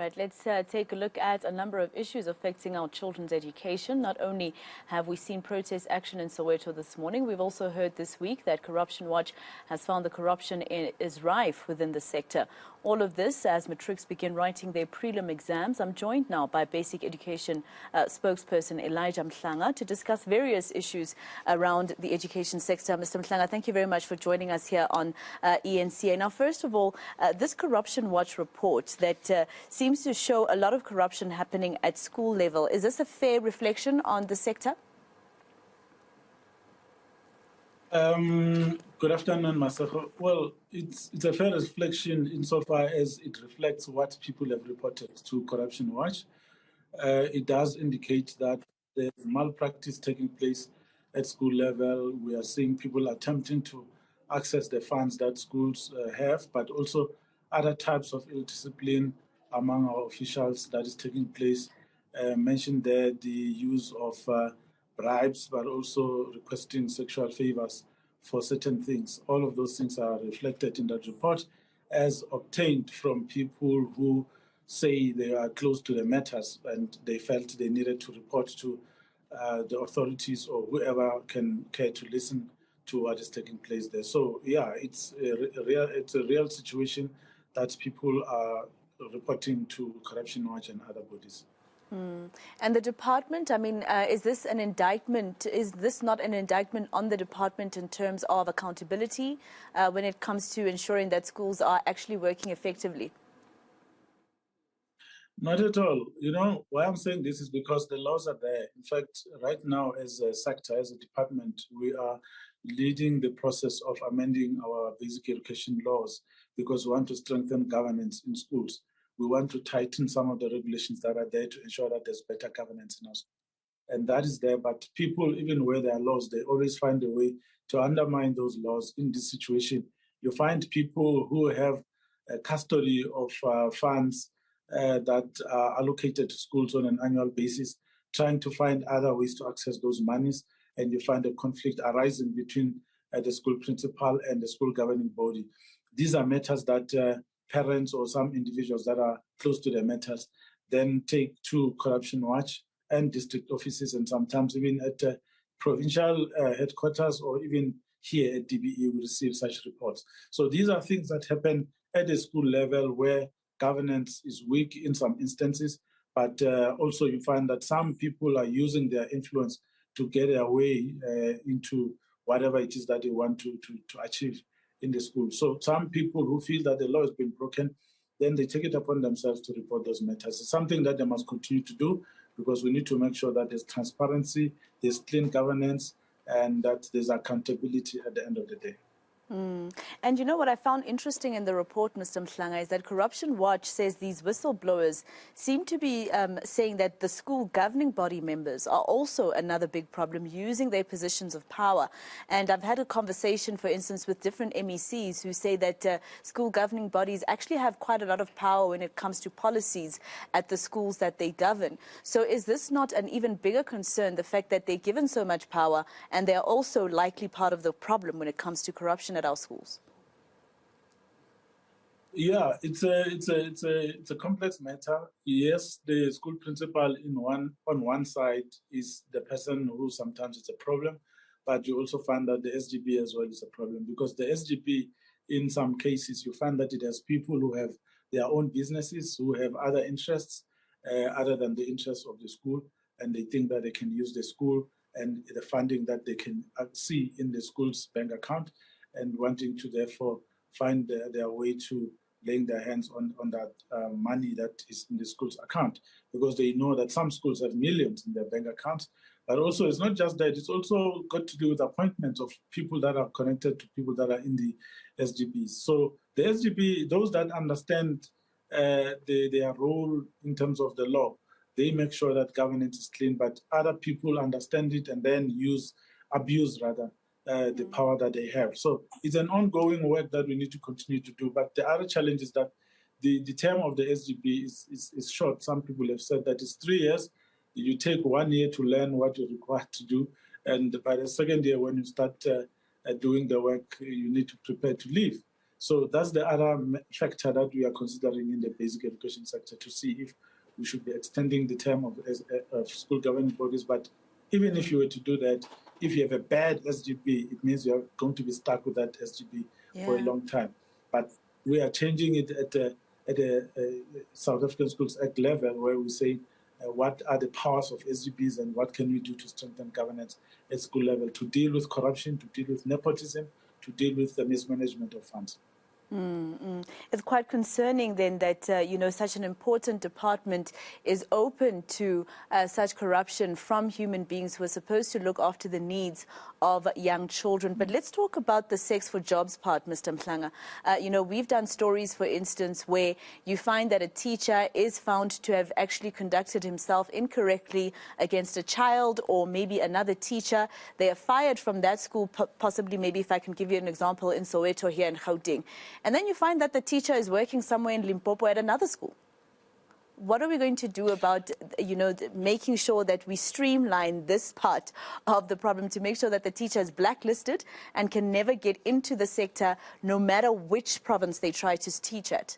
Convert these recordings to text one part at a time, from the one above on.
Right, let's take a look at a number of issues affecting our children's education. Not only have we seen protest action in Soweto this morning, we've also heard this week that Corruption Watch has found the corruption is rife within the sector. All of this as matrics begin writing their prelim exams. I'm joined now by Basic Education spokesperson Mhlanga to discuss various issues around the education sector. Mr. Mhlanga, thank you very much for joining us here on eNCA. Now, first of all, this Corruption Watch report that seems to show a lot of corruption happening at school level. Is this a fair reflection on the sector? Good afternoon, Masego. Well, it's a fair reflection insofar as it reflects what people have reported to Corruption Watch. It does indicate that there's malpractice taking place at school level. We are seeing people attempting to access the funds that schools have, but also other types of ill discipline among our officials that is taking place. Mentioned there the use of bribes, but also requesting sexual favors for certain things. All of those things are reflected in that report as obtained from people who say they are close to the matters and they felt they needed to report to the authorities or whoever can care to listen to what is taking place there. So, yeah, it's a real situation that people are reporting to Corruption Watch and other bodies. And the department, I mean, is this an indictment? Is this not an indictment on the department in terms of accountability when it comes to ensuring that schools are actually working effectively? Not at all. You know, why I'm saying this is because the laws are there. In fact, right now, as a sector, as a department, we are leading the process of amending our basic education laws because we want to strengthen governance in schools. We want to tighten some of the regulations that are there to ensure that there's better governance in our schools. And that is there, but people, even where there are laws, they always find a way to undermine those laws. In this situation, you find people who have custody of funds that are allocated to schools on an annual basis, trying to find other ways to access those monies, and you find a conflict arising between the school principal and the school governing body. These are matters that parents or some individuals that are close to the matters then take to Corruption Watch and district offices, and sometimes even at provincial headquarters or even here at DBE, we receive such reports. So these are things that happen at the school level where governance is weak in some instances, but also you find that some people are using their influence to get their way into whatever it is that they want to achieve in the school. So some people who feel that the law has been broken, then they take it upon themselves to report those matters. It's something that they must continue to do because we need to make sure that there's transparency, there's clean governance, and that there's accountability at the end of the day. And you know what I found interesting in the report, Mr. Mhlanga, is that Corruption Watch says these whistleblowers seem to be saying that the school governing body members are also another big problem, using their positions of power. And I've had a conversation, for instance, with different MECs who say that school governing bodies actually have quite a lot of power when it comes to policies at the schools that they govern. So is this not an even bigger concern, the fact that they're given so much power and they're also likely part of the problem when it comes to corruption at our schools? Yeah, it's a complex matter. Yes, the school principal on one side is the person who sometimes is a problem, but you also find that the SGB as well is a problem because the SGB, in some cases, you find that it has people who have their own businesses, who have other interests other than the interests of the school, and they think that they can use the school and the funding that they can see in the school's bank account and wanting to therefore find their way to laying their hands on that money that is in the school's account because they know that some schools have millions in their bank accounts. But also, it's not just that, it's also got to do with appointments of people that are connected to people that are in the SGBs. So the SGB, those that understand their role in terms of the law, they make sure that governance is clean, but other people understand it and then abuse the power that they have. So it's an ongoing work that we need to continue to do. But the other challenge is that the term of the SGB is short. Some people have said that it's 3 years. You take 1 year to learn what you're required to do. And by the second year, when you start doing the work, you need to prepare to leave. So that's the other factor that we are considering in the basic education sector to see if we should be extending the term of school governing bodies. But even if you were to do that, if you have a bad SGB, it means you are going to be stuck with that SGB for a long time. But we are changing it at a South African Schools Act level, where we say what are the powers of SGBs and what can we do to strengthen governance at school level to deal with corruption, to deal with nepotism, to deal with the mismanagement of funds. It's quite concerning then that, such an important department is open to such corruption from human beings who are supposed to look after the needs of young children. But let's talk about the sex for jobs part, Mr. Mhlanga. We've done stories, for instance, where you find that a teacher is found to have actually conducted himself incorrectly against a child or maybe another teacher. They are fired from that school, possibly, maybe if I can give you an example, in Soweto here in Gauteng. And then you find that the teacher is working somewhere in Limpopo at another school. What are we going to do about, making sure that we streamline this part of the problem to make sure that the teacher is blacklisted and can never get into the sector, no matter which province they try to teach at?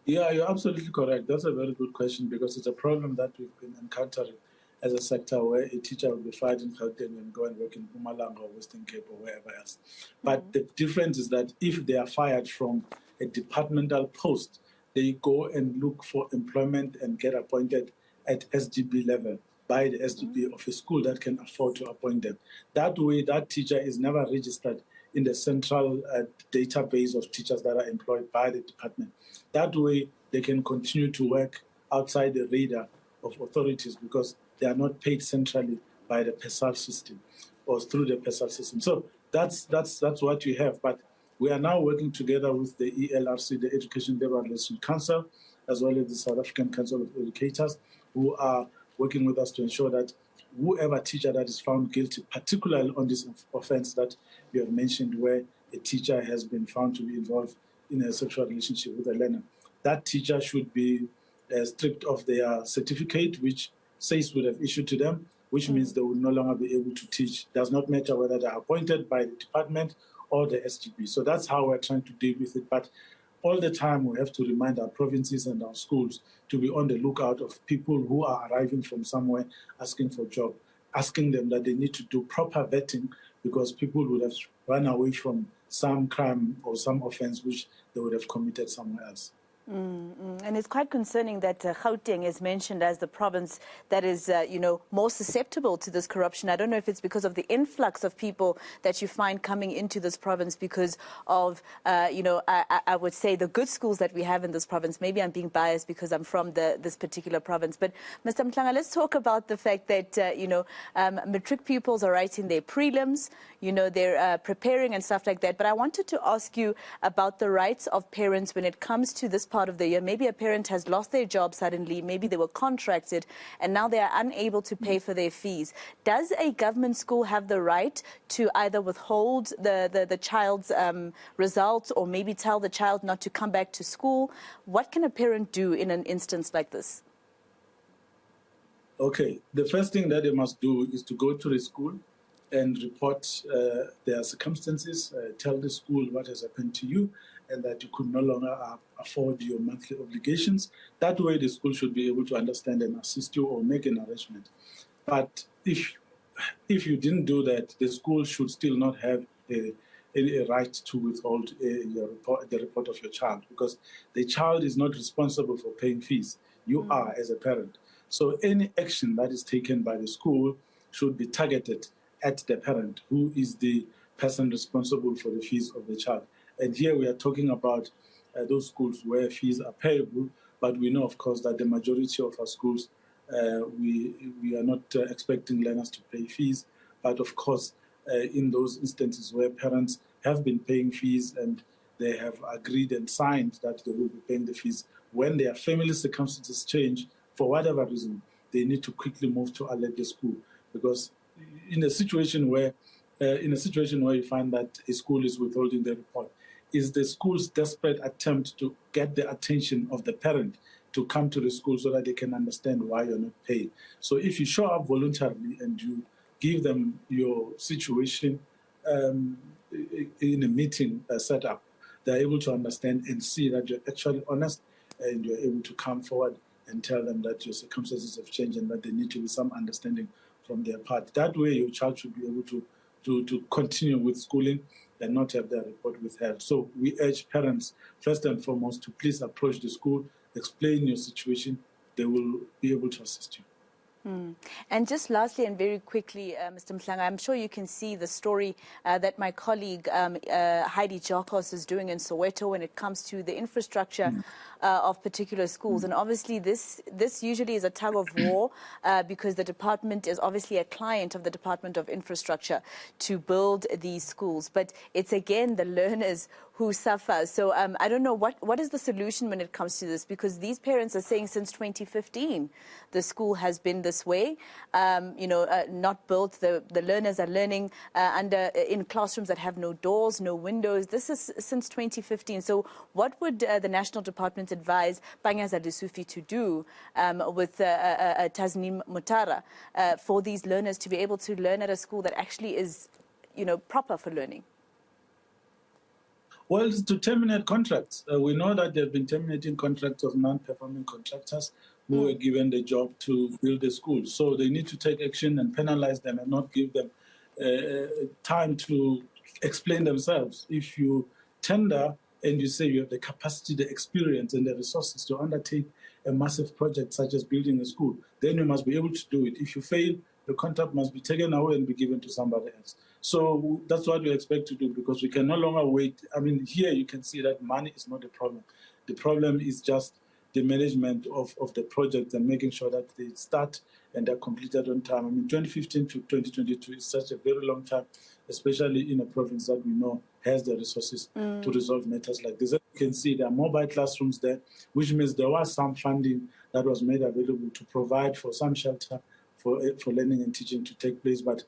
Yeah, you're absolutely correct. That's a very good question, because it's a problem that we've been encountering as a sector, where a teacher will be fired in Gauteng and go and work in Mhlanga or Western Cape or wherever else. But the difference is that if they are fired from a departmental post, they go and look for employment and get appointed at SGB level by the SGB of a school that can afford to appoint them. That way, that teacher is never registered in the central database of teachers that are employed by the department. That way, they can continue to work outside the radar of authorities, because they are not paid centrally by the PESAL system or through the PESAL system. So that's what you have. But we are now working together with the ELRC, the Education Labour Relations Council, as well as the South African Council of Educators, who are working with us to ensure that whoever teacher that is found guilty, particularly on this offense that you have mentioned, where a teacher has been found to be involved in a sexual relationship with a learner, that teacher should be stripped of their certificate, which SACE would have issued to them, which means they will no longer be able to teach. Does not matter whether they're appointed by the department or the SGB. So that's how we're trying to deal with it. But all the time we have to remind our provinces and our schools to be on the lookout of people who are arriving from somewhere asking for a job, asking them that they need to do proper vetting, because people would have run away from some crime or some offense which they would have committed somewhere else. And it's quite concerning that Gauteng is mentioned as the province that is, more susceptible to this corruption. I don't know if it's because of the influx of people that you find coming into this province because of, I would say the good schools that we have in this province. Maybe I'm being biased because I'm from this particular province. But Mr. Mhlanga, let's talk about the fact that, matric pupils are writing their prelims, they're preparing and stuff like that. But I wanted to ask you about the rights of parents when it comes to this part of the year. Maybe a parent has lost their job suddenly, maybe they were contracted and now they are unable to pay for their fees. Does a government school have the right to either withhold the child's results, or maybe tell the child not to come back to school? What can a parent do in an instance like this? Okay, the first thing that they must do is to go to the school and report their circumstances, tell the school what has happened to you, and that you could no longer afford your monthly obligations. That way the school should be able to understand and assist you or make an arrangement. But if you didn't do that, the school should still not have a right to withhold the report of your child, because the child is not responsible for paying fees. You are as a parent. So any action that is taken by the school should be targeted at the parent, who is the person responsible for the fees of the child. And here we are talking about those schools where fees are payable, but we know, of course, that the majority of our schools, we are not expecting learners to pay fees. But of course, in those instances where parents have been paying fees and they have agreed and signed that they will be paying the fees, when their family circumstances change, for whatever reason, they need to quickly move to alert the school. Because in a situation where you find that a school is withholding the report, is the school's desperate attempt to get the attention of the parent to come to the school so that they can understand why you're not paying. So if you show up voluntarily and you give them your situation, in a meeting setup, they're able to understand and see that you're actually honest, and you're able to come forward and tell them that your circumstances have changed and that there need to be some understanding from their part. That way, your child should be able to continue with schooling and not have their report withheld. So we urge parents, first and foremost, to please approach the school, explain your situation. They will be able to assist you. And just lastly and very quickly, Mr. Mhlanga, I'm sure you can see the story that my colleague Heidi Jokos is doing in Soweto when it comes to the infrastructure of particular schools. And obviously this usually is a tug of war because the department is obviously a client of the Department of Infrastructure to build these schools. But it's again the learners who suffer. So I don't know, what is the solution when it comes to this? Because these parents are saying since 2015 the school has been this way, not built. The learners are learning in classrooms that have no doors, no windows. This is since 2015. So what would the National Department advise Panyaza Lesufi to do with Tasneem Mutara for these learners to be able to learn at a school that actually is, proper for learning? Well, it's to terminate contracts. We know that they've been terminating contracts of non-performing contractors who were given the job to build the school. So they need to take action and penalize them and not give them time to explain themselves. If you tender and you say you have the capacity, the experience, and the resources to undertake a massive project such as building a school, then you must be able to do it. If you fail, the contract must be taken away and be given to somebody else. So that's what we expect to do, because we can no longer wait. I mean, here you can see that money is not the problem. The problem is just the management of the project and making sure that they start and they're completed on time. I mean, 2015 to 2022 is such a very long time, especially in a province that we know has the resources to resolve matters like this. As you can see, there are mobile classrooms there, which means there was some funding that was made available to provide for some shelter for learning and teaching to take place. But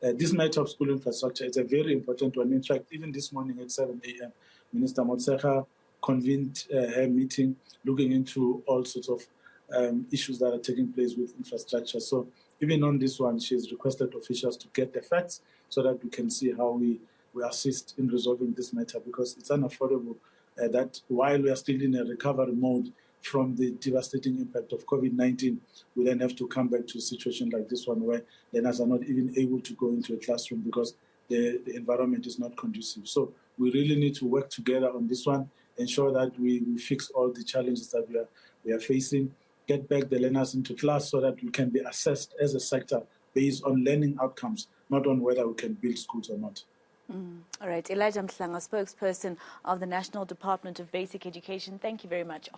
this matter of school infrastructure is a very important one. In fact, even this morning at 7 a.m., Minister Motshekga convened her meeting looking into all sorts of issues that are taking place with infrastructure. So even on this one, she has requested officials to get the facts so that we can see how we assist in resolving this matter, because it's unaffordable that while we are still in a recovery mode from the devastating impact of COVID-19, we then have to come back to a situation like this one where learners are not even able to go into a classroom because the environment is not conducive. So we really need to work together on this one, ensure that we fix all the challenges that we are facing, get back the learners into class so that we can be assessed as a sector based on learning outcomes, not on whether we can build schools or not. All right, Elijah Mhlanga, spokesperson of the National Department of Basic Education, thank you very much.